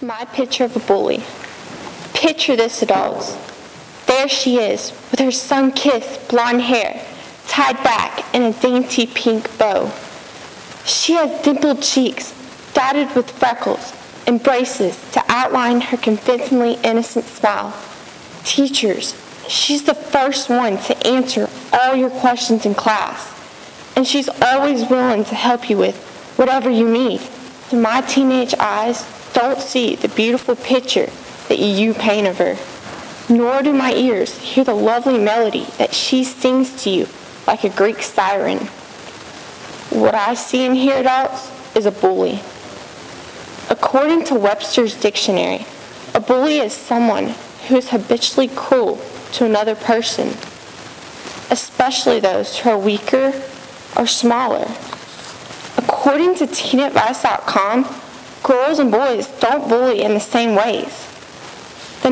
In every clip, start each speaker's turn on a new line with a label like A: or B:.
A: My picture of a bully. Picture this, adults. There she is, with her sun-kissed blonde hair tied back in a dainty pink bow. She has dimpled cheeks, dotted with freckles, and braces to outline her convincingly innocent smile. Teachers, she's the first one to answer all your questions in class, and she's always willing to help you with whatever you need. My teenage eyes don't see the beautiful picture that you paint of her, nor do my ears hear the lovely melody that she sings to you like a Greek siren. What I see and hear, adults, is a bully. According to Webster's dictionary, a bully is someone who is habitually cruel to another person, especially those who are weaker or smaller. According to teenadvice.com, girls and boys don't bully in the same ways. The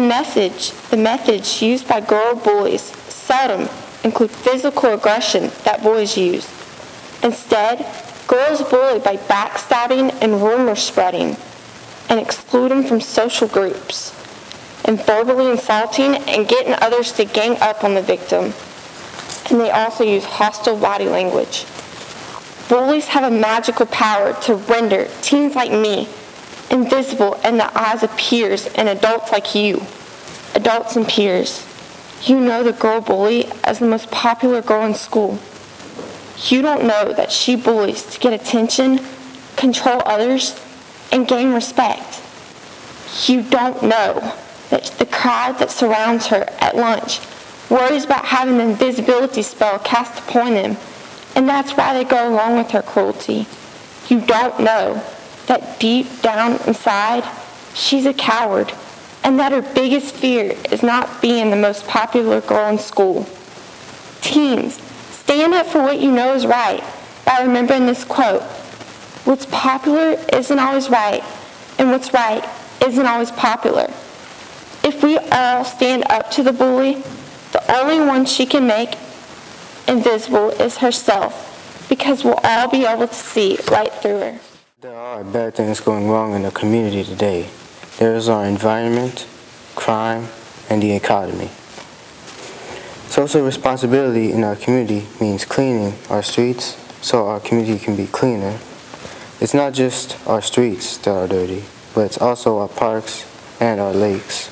A: methods used by girl bullies seldom include physical aggression that boys use. Instead, girls bully by backstabbing and rumor spreading and excluding from social groups, and verbally insulting and getting others to gang up on the victim. And they also use hostile body language. Bullies have a magical power to render teens like me invisible in the eyes of peers and adults like you. Adults and peers, you know the girl bully as the most popular girl in school. You don't know that she bullies to get attention, control others, and gain respect. You don't know that the crowd that surrounds her at lunch worries about having an invisibility spell cast upon them, and that's why they go along with her cruelty. You don't know that deep down inside, she's a coward, and that her biggest fear is not being the most popular girl in school. Teens, stand up for what you know is right by remembering this quote: what's popular isn't always right, and what's right isn't always popular. If we all stand up to the bully, the only one she can make invisible is herself, because we'll all be able to see right through her.
B: There are bad things going wrong in the community today. There is our environment, crime, and the economy. Social responsibility in our community means cleaning our streets so our community can be cleaner. It's not just our streets that are dirty, but it's also our parks and our lakes.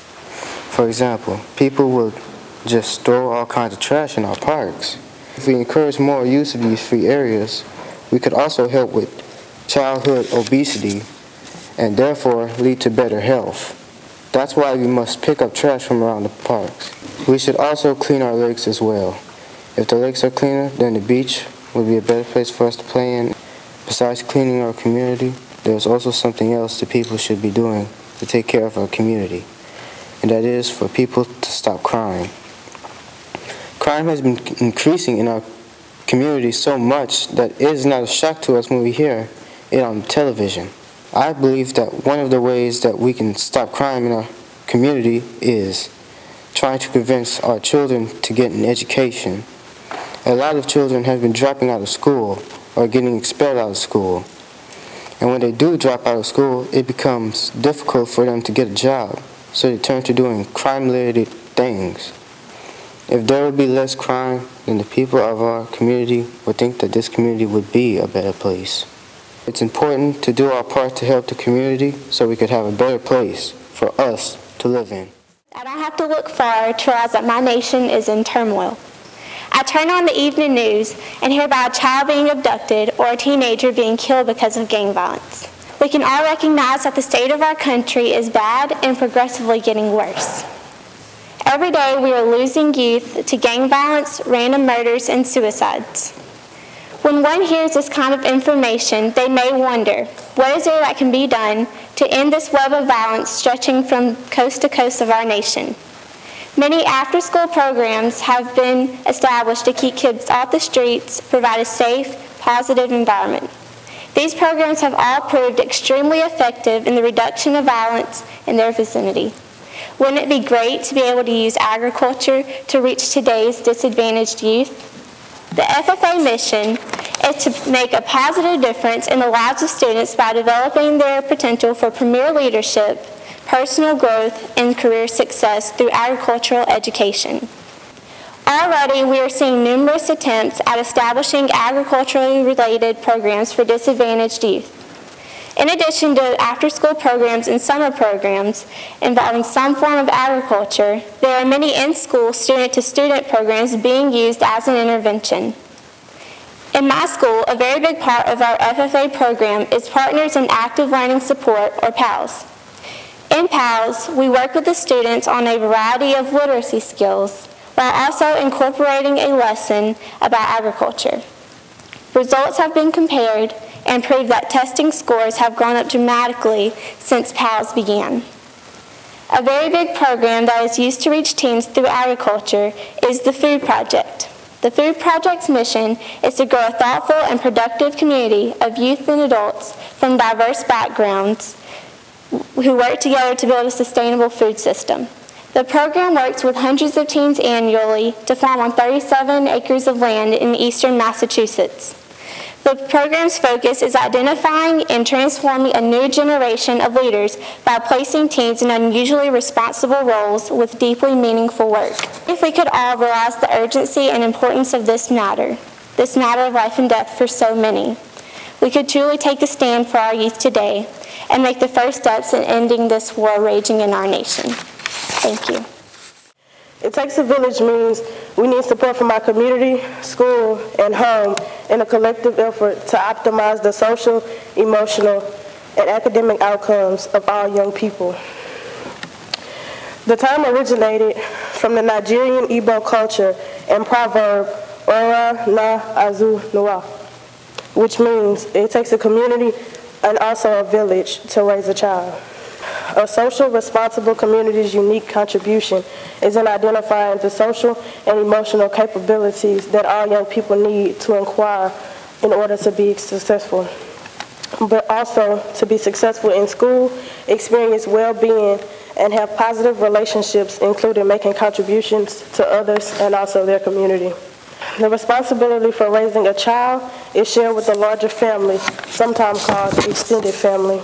B: For example, people will just throw all kinds of trash in our parks. If we encourage more use of these free areas, we could also help with childhood obesity and therefore lead to better health. That's why we must pick up trash from around the parks. We should also clean our lakes as well. If the lakes are cleaner, then the beach would be a better place for us to play in. Besides cleaning our community, there's also something else that people should be doing to take care of our community, and that is for people to stop crime. Crime has been increasing in our community so much that it is not a shock to us when we hear it on television. I believe that one of the ways that we can stop crime in our community is trying to convince our children to get an education. A lot of children have been dropping out of school or getting expelled out of school. And when they do drop out of school, it becomes difficult for them to get a job, so they turn to doing crime-related things. If there would be less crime, then the people of our community would think that this community would be a better place. It's important to do our part to help the community so we could have a better place for us to live in.
C: I don't have to look far to realize that my nation is in turmoil. I turn on the evening news and hear about a child being abducted or a teenager being killed because of gang violence. We can all recognize that the state of our country is bad and progressively getting worse. Every day we are losing youth to gang violence, random murders, and suicides. When one hears this kind of information, they may wonder, what is there that can be done to end this web of violence stretching from coast to coast of our nation? Many after-school programs have been established to keep kids off the streets, provide a safe, positive environment. These programs have all proved extremely effective in the reduction of violence in their vicinity. Wouldn't it be great to be able to use agriculture to reach today's disadvantaged youth? The FFA mission is to make a positive difference in the lives of students by developing their potential for premier leadership, personal growth, and career success through agricultural education. Already, we are seeing numerous attempts at establishing agriculturally related programs for disadvantaged youth. In addition to after-school programs and summer programs involving some form of agriculture, there are many in-school student-to-student programs being used as an intervention. In my school, a very big part of our FFA program is Partners in Active Learning Support, or PALS. In PALS, we work with the students on a variety of literacy skills while also incorporating a lesson about agriculture. Results have been compared and prove that testing scores have gone up dramatically since PALS began. A very big program that is used to reach teens through agriculture is the Food Project. The Food Project's mission is to grow a thoughtful and productive community of youth and adults from diverse backgrounds who work together to build a sustainable food system. The program works with hundreds of teens annually to farm on 37 acres of land in eastern Massachusetts. The program's focus is identifying and transforming a new generation of leaders by placing teens in unusually responsible roles with deeply meaningful work. If we could all realize the urgency and importance of this matter of life and death for so many, we could truly take a stand for our youth today and make the first steps in ending this war raging in our nation. Thank you.
D: It takes a village means we need support from our community, school, and home in a collective effort to optimize the social, emotional, and academic outcomes of all young people. The term originated from the Nigerian Igbo culture and proverb, Ora na azu noa, which means it takes a community and also a village to raise a child. A social responsible community's unique contribution is in identifying the social and emotional capabilities that all young people need to acquire in order to be successful, but also to be successful in school, experience well-being, and have positive relationships, including making contributions to others and also their community. The responsibility for raising a child is shared with the larger family, sometimes called the extended family.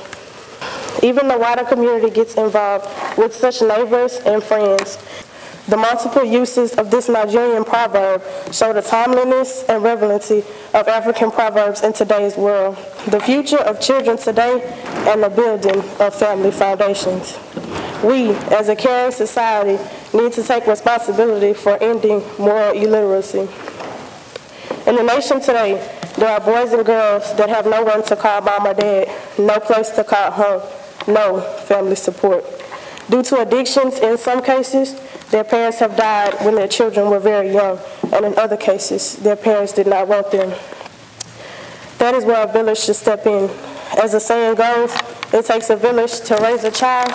D: Even the wider community gets involved with such neighbors and friends. The multiple uses of this Nigerian proverb show the timeliness and relevancy of African proverbs in today's world, the future of children today, and the building of family foundations. We, as a caring society, need to take responsibility for ending moral illiteracy. In the nation today, there are boys and girls that have no one to call mom or dad, no place to call home, no family support. Due to addictions, in some cases, their parents have died when their children were very young, and in other cases, their parents did not want them. That is where a village should step in. As the saying goes, it takes a village to raise a child.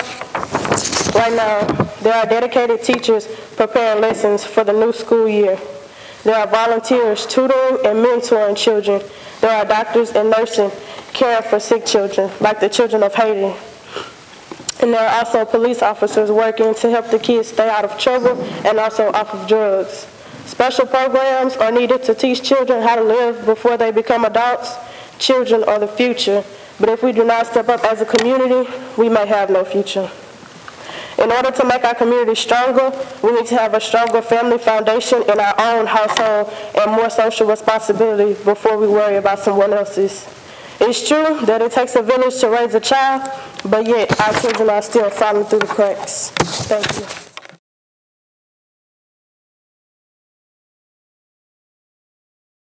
D: Right now, there are dedicated teachers preparing lessons for the new school year. There are volunteers tutoring and mentoring children. There are doctors and nurses caring for sick children, like the children of Haiti. And there are also police officers working to help the kids stay out of trouble and also off of drugs. Special programs are needed to teach children how to live before they become adults. Children are the future, but if we do not step up as a community, we may have no future. In order to make our community stronger, we need to have a stronger family foundation in our own household and more social responsibility before we worry about someone else's. It's true that it takes a village to raise a child, but yet our children are still falling through the cracks. Thank you.